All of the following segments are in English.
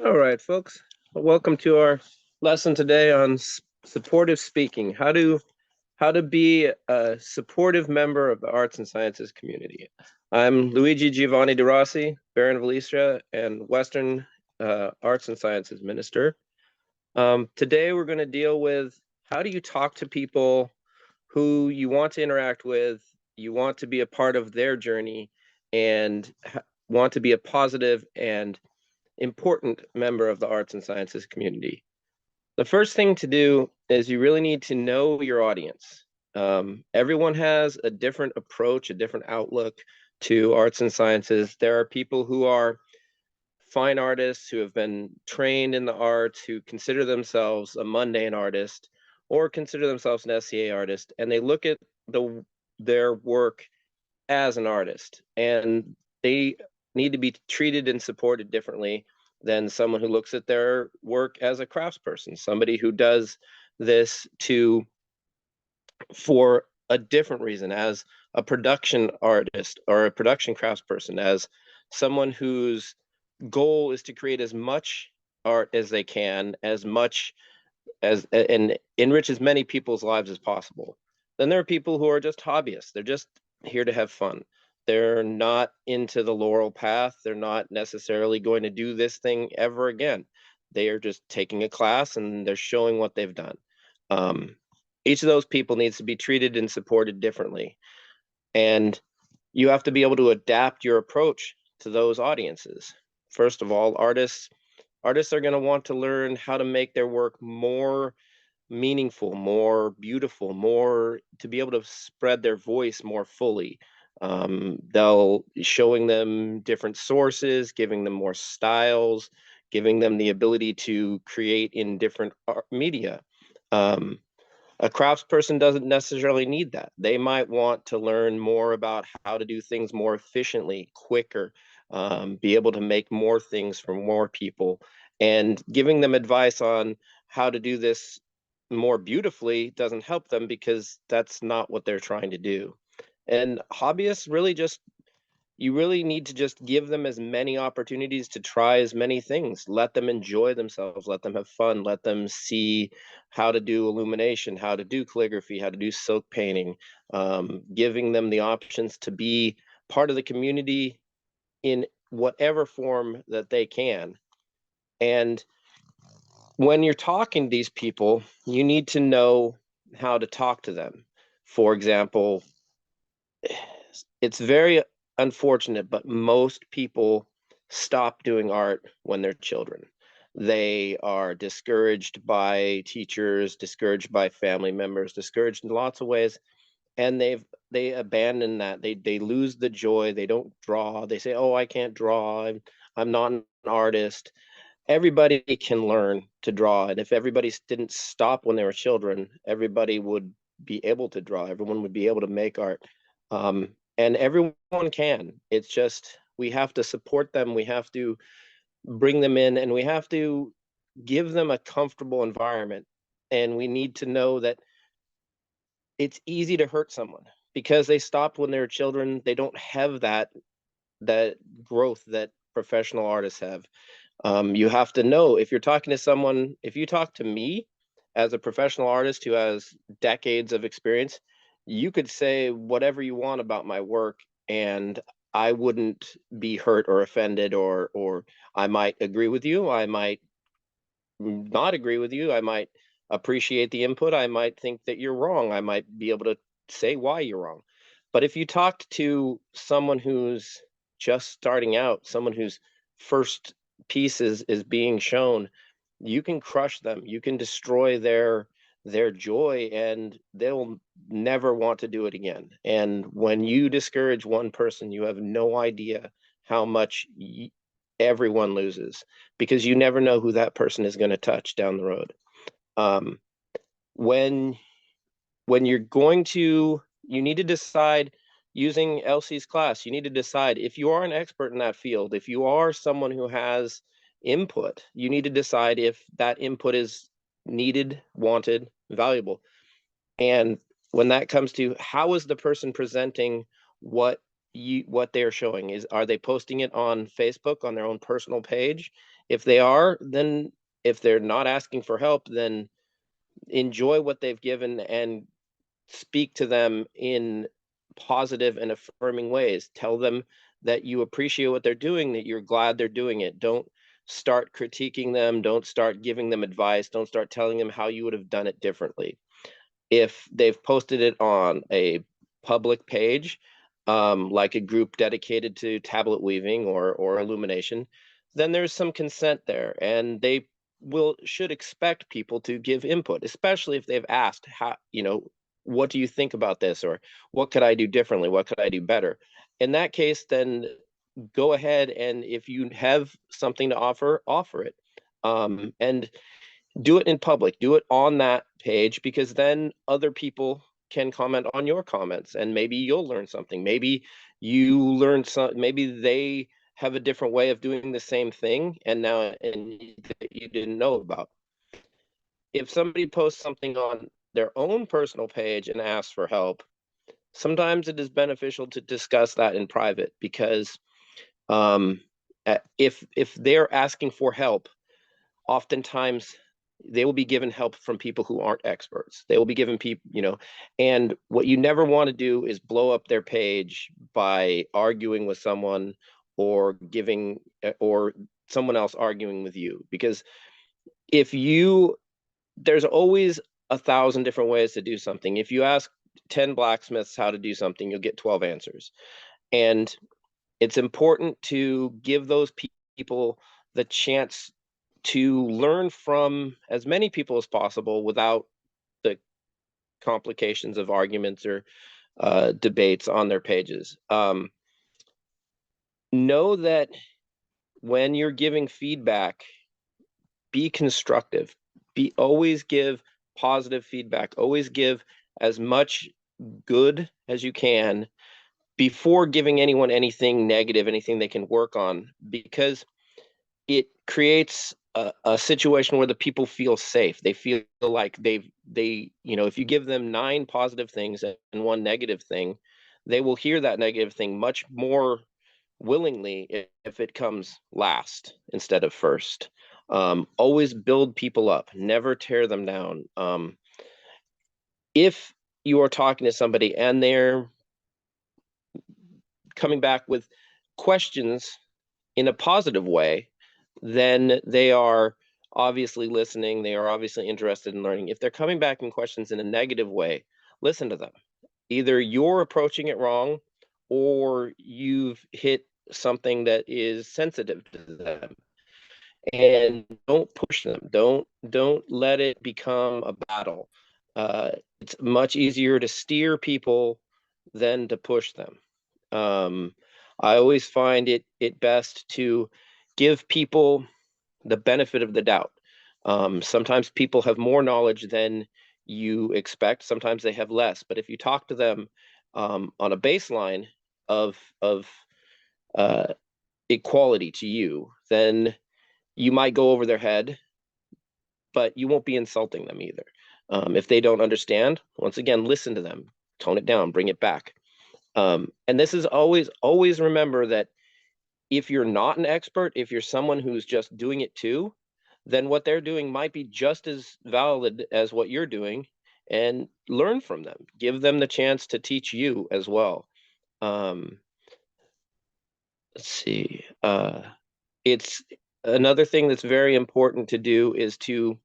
All right, folks. Welcome to our lesson today on supportive speaking. How to be a supportive member of the arts and sciences community. I'm Luigi Giovanni de Rossi, Baron of Listra and Western Arts and Sciences Minister. Today we're going to deal with how do you talk to people who you want to interact with, you want to be a part of their journey, and want to be a positive and important member of the arts and sciences community. The first thing to do is you really need to know your audience. Everyone has a different approach, a different outlook to arts and sciences. There are people who are fine artists who have been trained in the arts, who consider themselves a mundane artist or consider themselves an SCA artist, and they look at their work as an artist, and they need to be treated and supported differently than someone who looks at their work as a craftsperson, somebody who does this for a different reason, as a production artist or a production craftsperson, as someone whose goal is to create as much art as they can, as much as and enrich as many people's lives as possible. Then there are people who are just hobbyists. They're just here to have fun. They're not into the Laurel path. They're not necessarily going to do this thing ever again. They are just taking a class and they're showing what they've done. Um, each of those people needs to be treated and supported differently. And you have to be able to adapt your approach to those audiences. First of all, artists are going to want to learn how to make their work more meaningful, more beautiful, more to be able to spread their voice more fully. They'll showing them different sources, giving them more styles, giving them the ability to create in different media. Um, a craftsperson doesn't necessarily need that. They might want to learn more about how to do things more efficiently, quicker, be able to make more things for more people. And giving them advice on how to do this more beautifully doesn't help them because that's not what they're trying to do. And hobbyists really just you really need to just give them as many opportunities to try as many things. Let them enjoy themselves, let them have fun, let them see how to do illumination, how to do calligraphy, how to do silk painting, giving them the options to be part of the community in whatever form that they can. And when you're talking to these people, you need to know how to talk to them. For example, it's very unfortunate, but most people stop doing art when they're children. They are discouraged by teachers, discouraged by family members, discouraged in lots of ways, and they abandon that. They lose the joy. They don't draw. They say, "Oh, I can't draw. I'm not an artist." Everybody can learn to draw, and if everybody didn't stop when they were children, everybody would be able to draw. Everyone would be able to make art. And everyone can. It's just we have to support them. We have to bring them in, and we have to give them a comfortable environment. And we need to know that it's easy to hurt someone because they stopped when they were children. They don't have that growth that professional artists have. You have to know if you're talking to someone, if you talk to me as a professional artist who has decades of experience, you could say whatever you want about my work and I wouldn't be hurt or offended, or I might agree with you, I might not agree with you, I might appreciate the input, I might think that you're wrong, I might be able to say why you're wrong. But if you talked to someone who's just starting out, someone whose first piece is being shown, you can crush them, you can destroy their joy, and they'll never want to do it again. And when you discourage one person, you have no idea how much everyone loses, because you never know who that person is going to touch down the road. um, when when you're going to you need to decide, using Elsie's class, you need to decide if you are an expert in that field, if you are someone who has input, you need to decide if that input is needed, wanted, valuable. And when that comes to how is the person presenting what what they're showing. Are they posting it on Facebook on their own personal page? If they are, then if they're not asking for help, then enjoy what they've given and speak to them in positive and affirming ways. Tell them that you appreciate what they're doing, that you're glad they're doing it. Don't start critiquing them. Don't start giving them advice. Don't start telling them how you would have done it differently. If they've posted it on a public page, like a group dedicated to tablet weaving or illumination, then there's some consent there, and they should expect people to give input, especially if they've asked what do you think about this, or what could I do differently, what could I do better. In that case, then go ahead, and if you have something to offer it, and do it in public, do it on that page, because then other people can comment on your comments, and maybe you'll learn something. Maybe you learn maybe they have a different way of doing the same thing, and that you didn't know about. If somebody posts something on their own personal page and asks for help, sometimes it is beneficial to discuss that in private, because um, if they're asking for help, oftentimes they will be given help from people who aren't experts. They will be given people, and what you never want to do is blow up their page by arguing with someone, or someone else arguing with you, because if you there's always 1,000 different ways to do something. If you ask 10 blacksmiths how to do something, you'll get 12 answers. And it's important to give those people the chance to learn from as many people as possible without the complications of arguments or debates on their pages. Know that when you're giving feedback, be constructive. Always give positive feedback. Always give as much good as you can before giving anyone anything negative, anything they can work on, because it creates a situation where the people feel safe. They feel like if you give them 9 positive things and 1 negative thing, they will hear that negative thing much more willingly if it comes last instead of first. Always build people up, never tear them down. If you are talking to somebody and they're coming back with questions in a positive way, then they are obviously listening. They are obviously interested in learning. If they're coming back in questions in a negative way, listen to them. Either you're approaching it wrong, or you've hit something that is sensitive to them. And don't push them. Don't let it become a battle. It's much easier to steer people than to push them. Um, I always find it best to give people the benefit of the doubt. Sometimes people have more knowledge than you expect. Sometimes they have less. But if you talk to them on a baseline of uh, equality to you, then you might go over their head, but you won't be insulting them either. If they don't understand, once again, listen to them, tone it down, bring it back. And this is always remember that if you're not an expert, if you're someone who's just doing it too, then what they're doing might be just as valid as what you're doing, and learn from them. Give them the chance to teach you as well. Um, let's see. It's another thing that's very important to do is to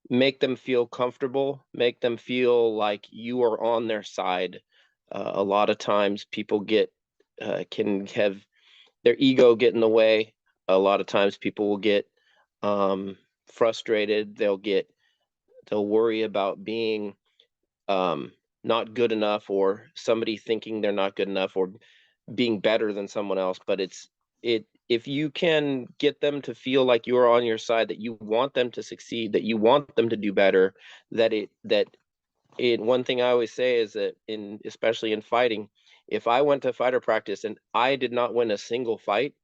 make them feel comfortable, make them feel like you are on their side. A lot of times people can have their ego get in the way. A lot of times people will get frustrated. They'll worry about being not good enough, or somebody thinking they're not good enough, or being better than someone else. But if you can get them to feel like you're on your side, that you want them to succeed, that you want them to do better, one thing I always say is that, especially in fighting, if I went to fighter practice and I did not win a single fight,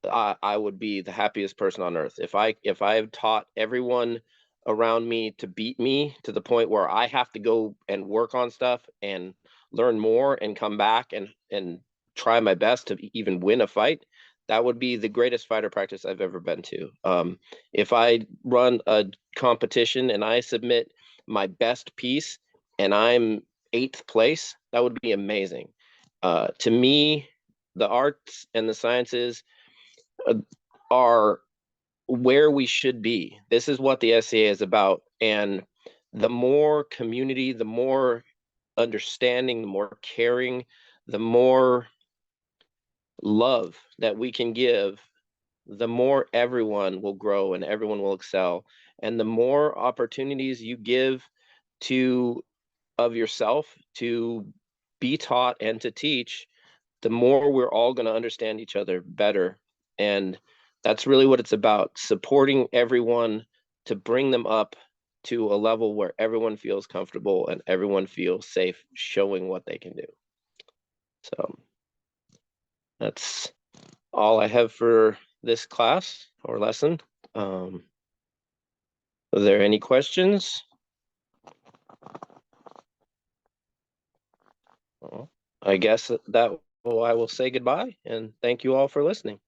I would be the happiest person on earth. If I've taught everyone around me to beat me to the point where I have to go and work on stuff and learn more and come back and try my best to even win a fight, that would be the greatest fighter practice I've ever been to. If I run a competition and I submit my best piece and I'm eighth place, that would be amazing. To me, the arts and the sciences are where we should be. This is what the SCA is about. And the more community, the more understanding, the more caring, the more love that we can give, the more everyone will grow and everyone will excel. And the more opportunities you give to of yourself to be taught and to teach, the more we're all going to understand each other better. And that's really what it's about, supporting everyone to bring them up to a level where everyone feels comfortable and everyone feels safe showing what they can do. So that's all I have for this class or lesson. Are there any questions? Well, I guess that I will say goodbye and thank you all for listening.